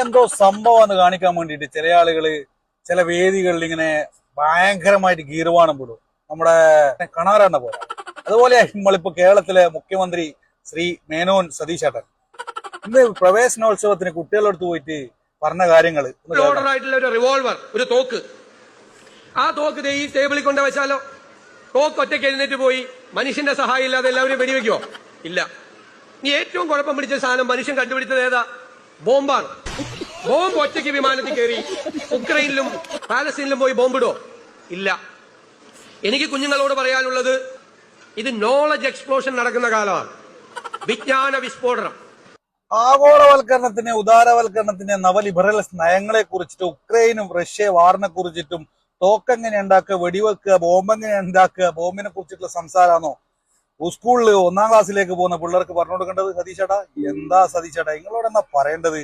എന്തോ സംഭവം എന്ന് കാണിക്കാൻ വേണ്ടിയിട്ട് ചില ആളുകള് ചില വേദികളിൽ ഇങ്ങനെ ഭയങ്കരമായിട്ട് ഗീർവാണം വിടും. നമ്മുടെ കണാറാണ് പോലെ. അതുപോലെ നമ്മളിപ്പോ കേരളത്തിലെ മുഖ്യമന്ത്രി ശ്രീ മേനോൻ സതീശേട്ടൻ ഇന്ന് പ്രവേശനോത്സവത്തിന് കുട്ടികളുടെ അടുത്ത് പോയിട്ട് പറഞ്ഞ കാര്യങ്ങൾ ആയിട്ടുള്ള ഒരു റിവോൾവർ, ഒരു തോക്ക്, ആ തോക്ക് ഈ ടേബിളിൽ കൊണ്ട് വെച്ചാലോ, തോക്ക് ഒറ്റയ്ക്ക് എഴുന്നേറ്റ് പോയി മനുഷ്യന്റെ സഹായം ഇല്ലാതെ എല്ലാവരും വെടിവെക്കുവോ? ഇല്ല. ഈ ഏറ്റവും കുഴപ്പം പിടിച്ച സാധനം മനുഷ്യൻ കണ്ടുപിടിച്ചത് ഏതാ? ബോംബാണ്. ബോംബ് ഒറ്റയ്ക്ക് വിമാനത്തിൽ കയറി ഉക്രൈനിലും പാലസ്തീനിലും പോയി ബോംബിടോ? ഇല്ല. എനിക്ക് കുഞ്ഞുങ്ങളോട് പറയാനുള്ളത്, ഇത് നോളജ് എക്സ്പ്ലോഷൻ നടക്കുന്ന കാലമാണ്. വിജ്ഞാന വിസ്ഫോടനം. ആഗോളവൽക്കരണത്തിന്, ഉദാരവൽക്കരണത്തിന്, നവലിബറൽ നയങ്ങളെ കുറിച്ചിട്ടും ഉക്രൈനും റഷ്യ വാറിനെ കുറിച്ചിട്ടും തോക്കെങ്ങനെ ഉണ്ടാക്കുക, വെടിവെക്കുക, ബോംബെങ്ങനെ ഉണ്ടാക്കുക, ബോംബിനെ കുറിച്ചിട്ടുള്ള സംസാരമാണോ സ്കൂളിൽ 1ാം ക്ലാസ്സിലേക്ക് പോകുന്ന പിള്ളേർക്ക് പറഞ്ഞു കൊടുക്കേണ്ടത്? സതീശേട്ടാ, എന്താ സതീശേട്ടാ നിങ്ങളോട് എന്നാ പറയേണ്ടത്?